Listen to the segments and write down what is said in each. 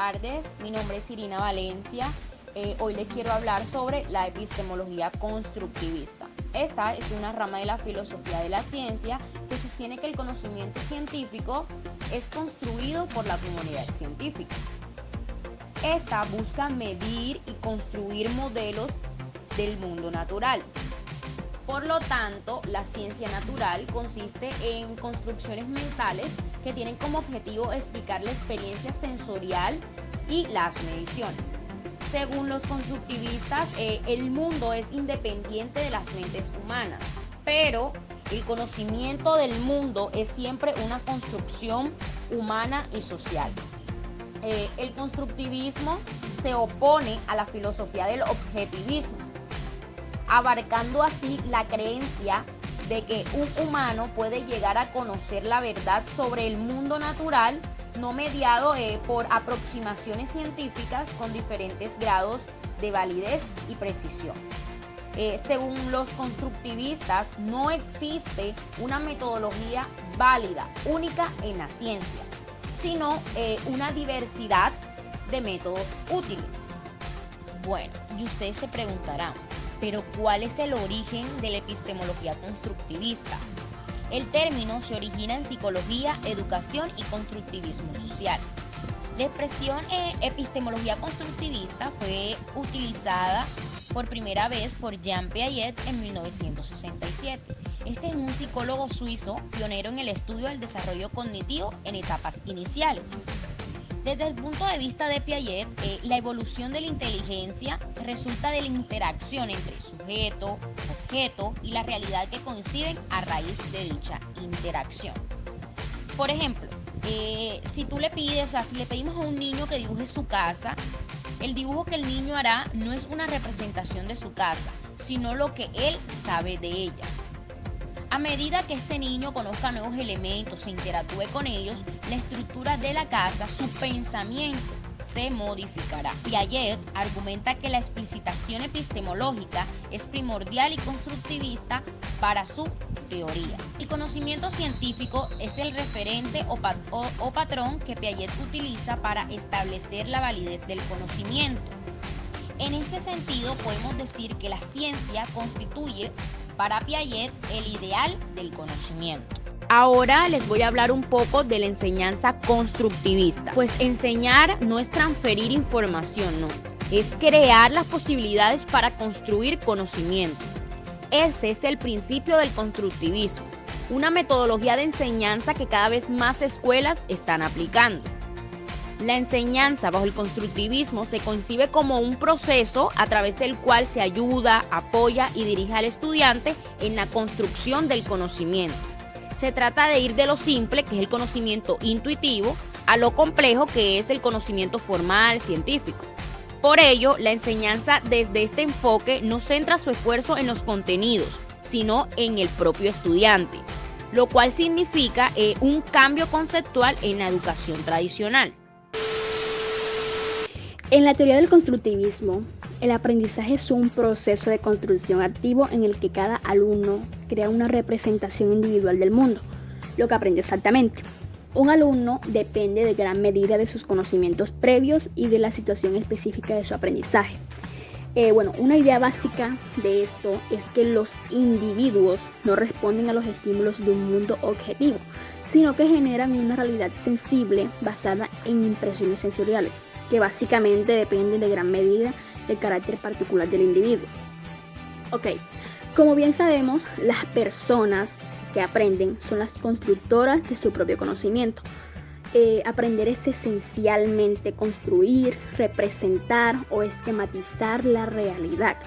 tardes, mi nombre es Irina Valencia. Hoy les quiero hablar sobre la epistemología constructivista. Esta es una rama de la filosofía de la ciencia que sostiene que el conocimiento científico es construido por la comunidad científica. Esta busca medir y construir modelos del mundo natural. Por lo tanto, la ciencia natural consiste en construcciones mentales que tienen como objetivo explicar la experiencia sensorial y las mediciones. Según los constructivistas, el mundo es independiente de las mentes humanas, pero el conocimiento del mundo es siempre una construcción humana y social. El constructivismo se opone a la filosofía del objetivismo, abarcando así la creencia de que un humano puede llegar a conocer la verdad sobre el mundo natural, no mediado por aproximaciones científicas con diferentes grados de validez y precisión. Según los constructivistas, no existe una metodología válida, única en la ciencia, sino una diversidad de métodos útiles. Bueno, y ustedes se preguntarán, ¿pero cuál es el origen de la epistemología constructivista? El término se origina en psicología, educación y constructivismo social. La expresión epistemología constructivista fue utilizada por primera vez por Jean Piaget en 1967. Este es un psicólogo suizo pionero en el estudio del desarrollo cognitivo en etapas iniciales. Desde el punto de vista de Piaget, la evolución de la inteligencia resulta de la interacción entre sujeto, objeto y la realidad que coinciden a raíz de dicha interacción. Por ejemplo, si le pedimos a un niño que dibuje su casa, el dibujo que el niño hará no es una representación de su casa, sino lo que él sabe de ella. A medida que este niño conozca nuevos elementos, se interactúe con ellos, la estructura de la casa, su pensamiento, se modificará. Piaget argumenta que la explicitación epistemológica es primordial y constructivista para su teoría. El conocimiento científico es el referente o patrón que Piaget utiliza para establecer la validez del conocimiento. En este sentido, podemos decir que la ciencia constituye para Piaget el ideal del conocimiento. Ahora les voy a hablar un poco de la enseñanza constructivista. Pues enseñar no es transferir información, no. Es crear las posibilidades para construir conocimiento. Este es el principio del constructivismo, una metodología de enseñanza que cada vez más escuelas están aplicando. La enseñanza bajo el constructivismo se concibe como un proceso a través del cual se ayuda, apoya y dirige al estudiante en la construcción del conocimiento. Se trata de ir de lo simple, que es el conocimiento intuitivo, a lo complejo, que es el conocimiento formal, científico. Por ello, la enseñanza desde este enfoque no centra su esfuerzo en los contenidos, sino en el propio estudiante, lo cual significa un cambio conceptual en la educación tradicional. En la teoría del constructivismo, el aprendizaje es un proceso de construcción activo en el que cada alumno crea una representación individual del mundo, lo que aprende exactamente. Un alumno depende de gran medida de sus conocimientos previos y de la situación específica de su aprendizaje. Una idea básica de esto es que los individuos no responden a los estímulos de un mundo objetivo, sino que generan una realidad sensible basada en impresiones sensoriales, que básicamente dependen de gran medida del carácter particular del individuo. Como bien sabemos, las personas que aprenden son las constructoras de su propio conocimiento. Aprender es esencialmente construir, representar o esquematizar la realidad.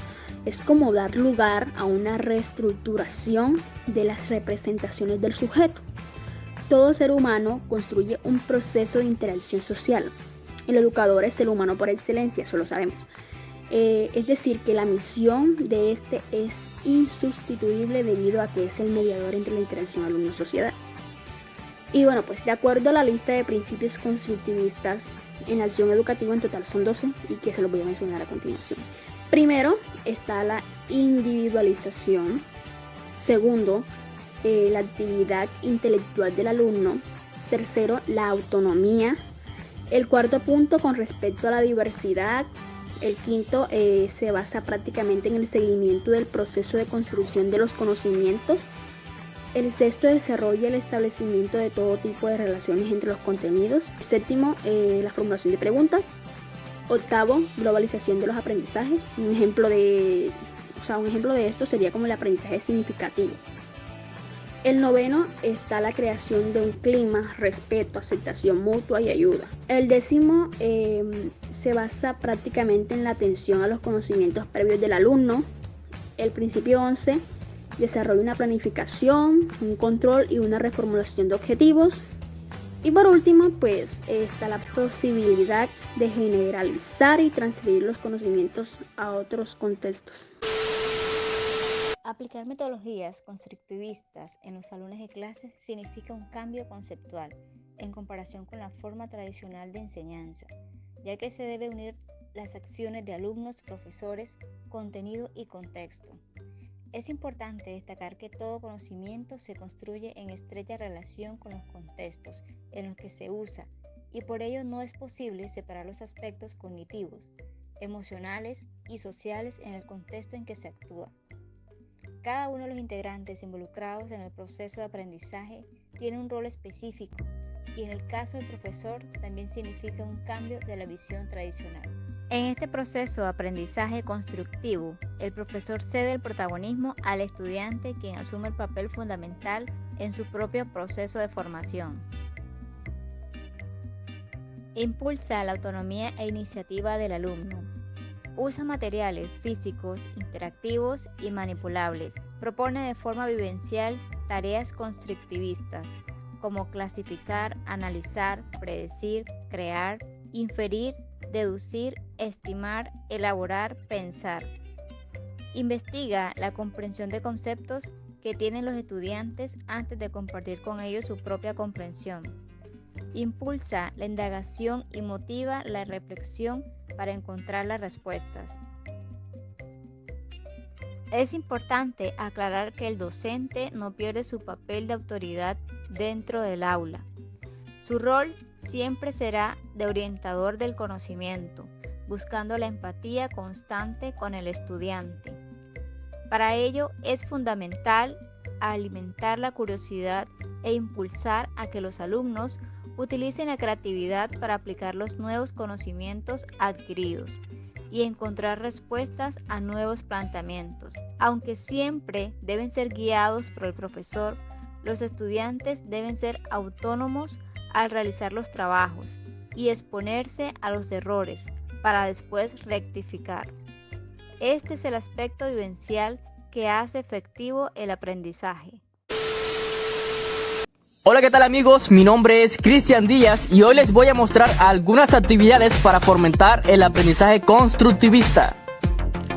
Es como dar lugar a una reestructuración de las representaciones del sujeto. Todo ser humano construye un proceso de interacción social. El educador es el humano por excelencia, eso lo sabemos. Es decir, que la misión de este es insustituible debido a que es el mediador entre la interacción alumno-sociedad. Y de acuerdo a la lista de principios constructivistas en la acción educativa, en total son 12 y que se los voy a mencionar a continuación. Primero está la individualización. Segundo, la actividad intelectual del alumno. Tercero, la autonomía. El cuarto punto, con respecto a la diversidad. El quinto se basa prácticamente en el seguimiento del proceso de construcción de los conocimientos. El sexto desarrolla el establecimiento de todo tipo de relaciones entre los contenidos. Séptimo, la formulación de preguntas. Octavo, globalización de los aprendizajes. Un ejemplo de esto sería como el aprendizaje significativo. El noveno está la creación de un clima, respeto, aceptación mutua y ayuda. El décimo se basa prácticamente en la atención a los conocimientos previos del alumno. El principio 11 desarrolla una planificación, un control y una reformulación de objetivos. Y por último, pues está la posibilidad de generalizar y transferir los conocimientos a otros contextos. Aplicar metodologías constructivistas en los salones de clases significa un cambio conceptual en comparación con la forma tradicional de enseñanza, ya que se debe unir las acciones de alumnos, profesores, contenido y contexto. Es importante destacar que todo conocimiento se construye en estrecha relación con los contextos en los que se usa y por ello no es posible separar los aspectos cognitivos, emocionales y sociales en el contexto en que se actúa. Cada uno de los integrantes involucrados en el proceso de aprendizaje tiene un rol específico y en el caso del profesor también significa un cambio de la visión tradicional. En este proceso de aprendizaje constructivo, el profesor cede el protagonismo al estudiante, quien asume el papel fundamental en su propio proceso de formación. Impulsa la autonomía e iniciativa del alumno. Usa materiales físicos, interactivos y manipulables. Propone de forma vivencial tareas constructivistas, como clasificar, analizar, predecir, crear, inferir, deducir, estimar, elaborar, pensar. Investiga la comprensión de conceptos que tienen los estudiantes antes de compartir con ellos su propia comprensión. Impulsa la indagación y motiva la reflexión para encontrar las respuestas. Es importante aclarar que el docente no pierde su papel de autoridad dentro del aula. Su rol siempre será de orientador del conocimiento, buscando la empatía constante con el estudiante. Para ello es fundamental alimentar la curiosidad e impulsar a que los alumnos utilicen la creatividad para aplicar los nuevos conocimientos adquiridos y encontrar respuestas a nuevos planteamientos. Aunque siempre deben ser guiados por el profesor, los estudiantes deben ser autónomos al realizar los trabajos y exponerse a los errores para después rectificar. Este es el aspecto vivencial que hace efectivo el aprendizaje. Hola, ¿qué tal amigos? Mi nombre es Cristian Díaz y hoy les voy a mostrar algunas actividades para fomentar el aprendizaje constructivista.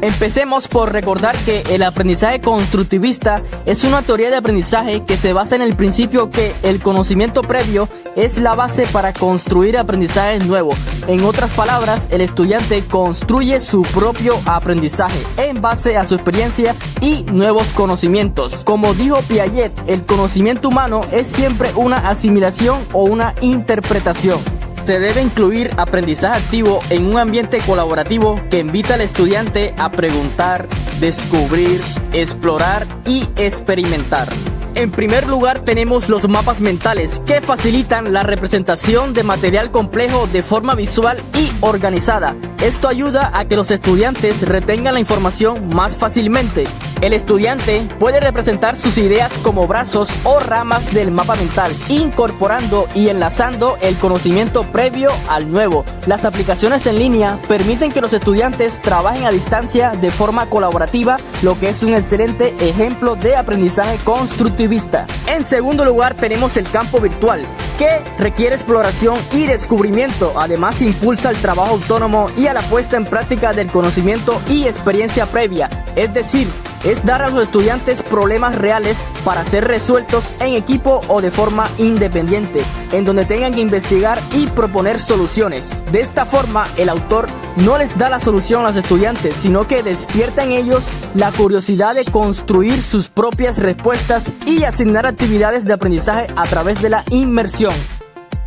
Empecemos por recordar que el aprendizaje constructivista es una teoría de aprendizaje que se basa en el principio que el conocimiento previo es la base para construir aprendizajes nuevos. En otras palabras, el estudiante construye su propio aprendizaje en base a su experiencia y nuevos conocimientos. Como dijo Piaget, el conocimiento humano es siempre una asimilación o una interpretación. Se debe incluir aprendizaje activo en un ambiente colaborativo que invita al estudiante a preguntar, descubrir, explorar y experimentar. En primer lugar tenemos los mapas mentales, que facilitan la representación de material complejo de forma visual y organizada. Esto ayuda a que los estudiantes retengan la información más fácilmente. El estudiante puede representar sus ideas como brazos o ramas del mapa mental, incorporando y enlazando el conocimiento previo al nuevo. Las aplicaciones en línea permiten que los estudiantes trabajen a distancia de forma colaborativa, lo que es un excelente ejemplo de aprendizaje constructivista. En segundo lugar tenemos el campo virtual, que requiere exploración y descubrimiento. Además impulsa el trabajo autónomo y a la puesta en práctica del conocimiento y experiencia previa, es decir, es dar a los estudiantes problemas reales para ser resueltos en equipo o de forma independiente, en donde tengan que investigar y proponer soluciones. De esta forma, el autor no les da la solución a los estudiantes, sino que despierta en ellos la curiosidad de construir sus propias respuestas y asignar actividades de aprendizaje a través de la inmersión.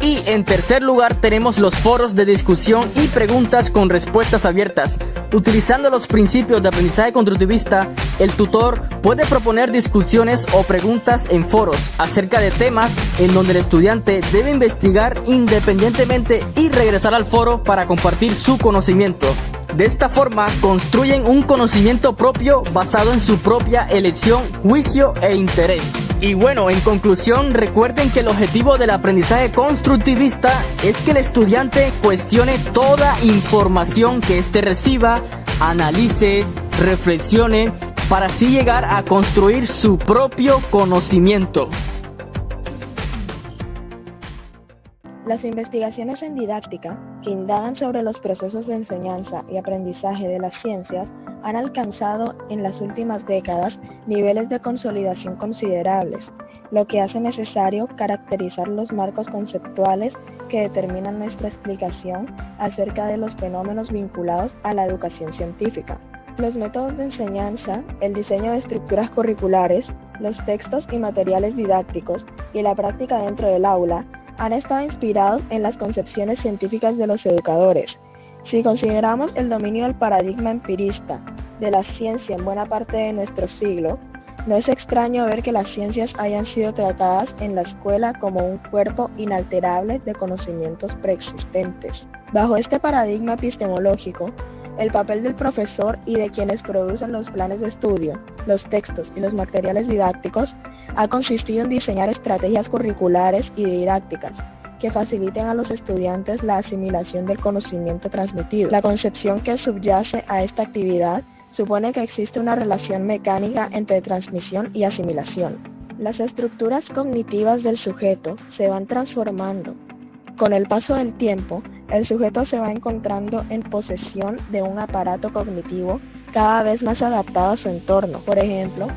Y en tercer lugar tenemos los foros de discusión y preguntas con respuestas abiertas. Utilizando los principios de aprendizaje constructivista, el tutor puede proponer discusiones o preguntas en foros acerca de temas en donde el estudiante debe investigar independientemente y regresar al foro para compartir su conocimiento. De esta forma, construyen un conocimiento propio basado en su propia elección, juicio e interés. Y bueno, en conclusión, recuerden que el objetivo del aprendizaje constructivista es que el estudiante cuestione toda información que éste reciba, analice, reflexione, para así llegar a construir su propio conocimiento. Las investigaciones en didáctica, que indagan sobre los procesos de enseñanza y aprendizaje de las ciencias, han alcanzado en las últimas décadas niveles de consolidación considerables, lo que hace necesario caracterizar los marcos conceptuales que determinan nuestra explicación acerca de los fenómenos vinculados a la educación científica. Los métodos de enseñanza, el diseño de estructuras curriculares, los textos y materiales didácticos y la práctica dentro del aula han estado inspirados en las concepciones científicas de los educadores. Si consideramos el dominio del paradigma empirista de la ciencia en buena parte de nuestro siglo, no es extraño ver que las ciencias hayan sido tratadas en la escuela como un cuerpo inalterable de conocimientos preexistentes. Bajo este paradigma epistemológico, el papel del profesor y de quienes producen los planes de estudio, los textos y los materiales didácticos ha consistido en diseñar estrategias curriculares y didácticas que faciliten a los estudiantes la asimilación del conocimiento transmitido. La concepción que subyace a esta actividad supone que existe una relación mecánica entre transmisión y asimilación. Las estructuras cognitivas del sujeto se van transformando. Con el paso del tiempo, el sujeto se va encontrando en posesión de un aparato cognitivo cada vez más adaptado a su entorno. Por ejemplo,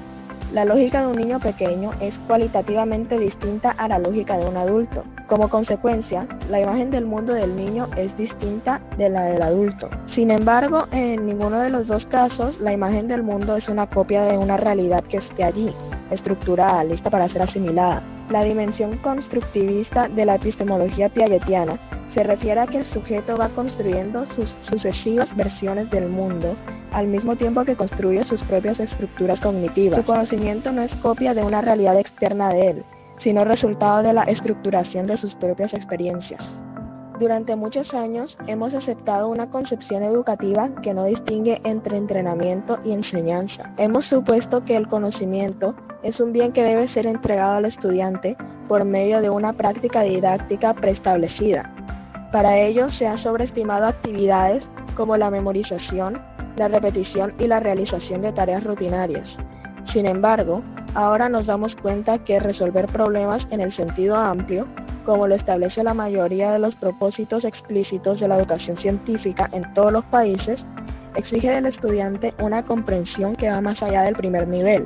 la lógica de un niño pequeño es cualitativamente distinta a la lógica de un adulto. Como consecuencia, la imagen del mundo del niño es distinta de la del adulto. Sin embargo, en ninguno de los dos casos, la imagen del mundo es una copia de una realidad que esté allí, estructurada, lista para ser asimilada. La dimensión constructivista de la epistemología piagetiana se refiere a que el sujeto va construyendo sus sucesivas versiones del mundo al mismo tiempo que construye sus propias estructuras cognitivas. Su conocimiento no es copia de una realidad externa de él, sino resultado de la estructuración de sus propias experiencias. Durante muchos años hemos aceptado una concepción educativa que no distingue entre entrenamiento y enseñanza. Hemos supuesto que el conocimiento es un bien que debe ser entregado al estudiante por medio de una práctica didáctica preestablecida. Para ello se han sobreestimado actividades como la memorización, la repetición y la realización de tareas rutinarias. Sin embargo, ahora nos damos cuenta que resolver problemas en el sentido amplio, como lo establece la mayoría de los propósitos explícitos de la educación científica en todos los países, exige del estudiante una comprensión que va más allá del primer nivel.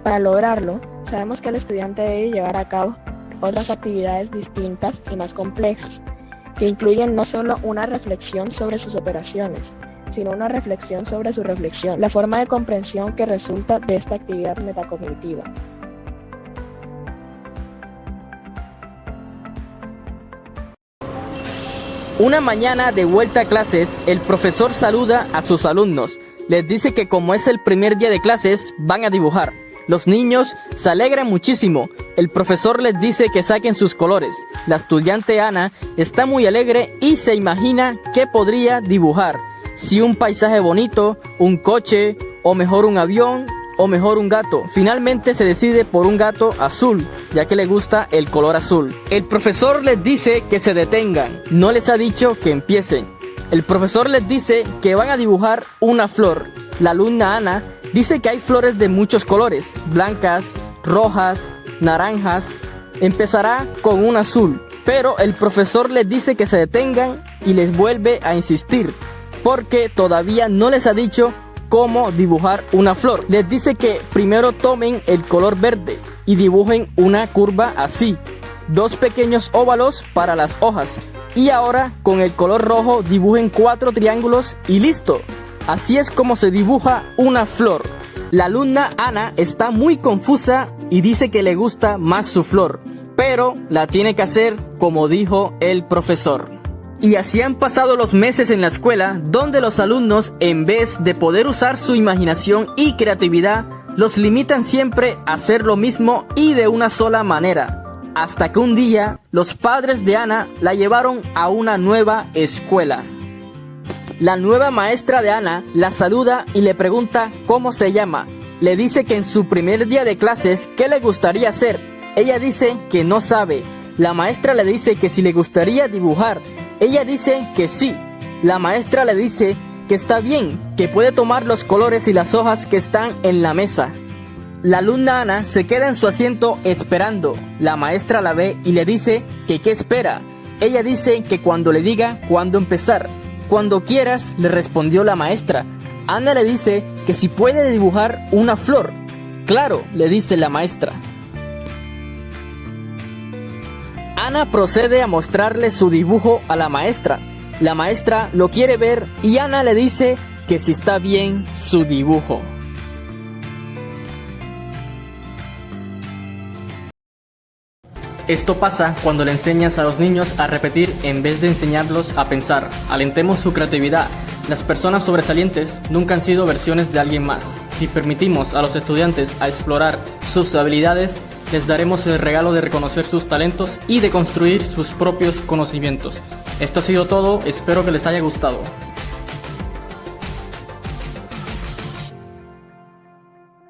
Para lograrlo, sabemos que el estudiante debe llevar a cabo otras actividades distintas y más complejas, que incluyen no solo una reflexión sobre sus operaciones, sino una reflexión sobre su reflexión, la forma de comprensión que resulta de esta actividad metacognitiva. Una mañana de vuelta a clases, el profesor saluda a sus alumnos. Les dice que como es el primer día de clases, van a dibujar. Los niños se alegran muchísimo. El profesor les dice que saquen sus colores. La estudiante Ana está muy alegre y se imagina qué podría dibujar. Si un paisaje bonito, un coche, o mejor un avión, o mejor un gato. Finalmente se decide por un gato azul, ya que le gusta el color azul. El profesor les dice que se detengan. No les ha dicho que empiecen. El profesor les dice que van a dibujar una flor. La alumna Ana dice que hay flores de muchos colores, blancas, rojas, naranjas. Empezará con un azul, pero el profesor les dice que se detengan y les vuelve a insistir, porque todavía no les ha dicho cómo dibujar una flor. Les dice que primero tomen el color verde y dibujen una curva así, 2 pequeños óvalos para las hojas, y ahora con el color rojo dibujen 4 triángulos y listo. Así es como se dibuja una flor. La alumna Ana está muy confusa y dice que le gusta más su flor, pero la tiene que hacer como dijo el profesor. Y así han pasado los meses en la escuela, donde los alumnos, en vez de poder usar su imaginación y creatividad, los limitan siempre a hacer lo mismo y de una sola manera. Hasta que un día, los padres de Ana la llevaron a una nueva escuela. La nueva maestra de Ana la saluda y le pregunta cómo se llama. Le dice que en su primer día de clases, ¿qué le gustaría hacer? Ella dice que no sabe. La maestra le dice que si le gustaría dibujar. Ella dice que sí. La maestra le dice que está bien, que puede tomar los colores y las hojas que están en la mesa. La alumna Ana se queda en su asiento esperando. La maestra la ve y le dice que qué espera. Ella dice que cuando le diga cuándo empezar. Cuando quieras, le respondió la maestra. Ana le dice que si puede dibujar una flor. Claro, le dice la maestra. Ana procede a mostrarle su dibujo a la maestra. La maestra lo quiere ver y Ana le dice que si está bien su dibujo. Esto pasa cuando le enseñas a los niños a repetir en vez de enseñarlos a pensar. Alentemos su creatividad. Las personas sobresalientes nunca han sido versiones de alguien más. Si permitimos a los estudiantes a explorar sus habilidades, les daremos el regalo de reconocer sus talentos y de construir sus propios conocimientos. Esto ha sido todo, espero que les haya gustado.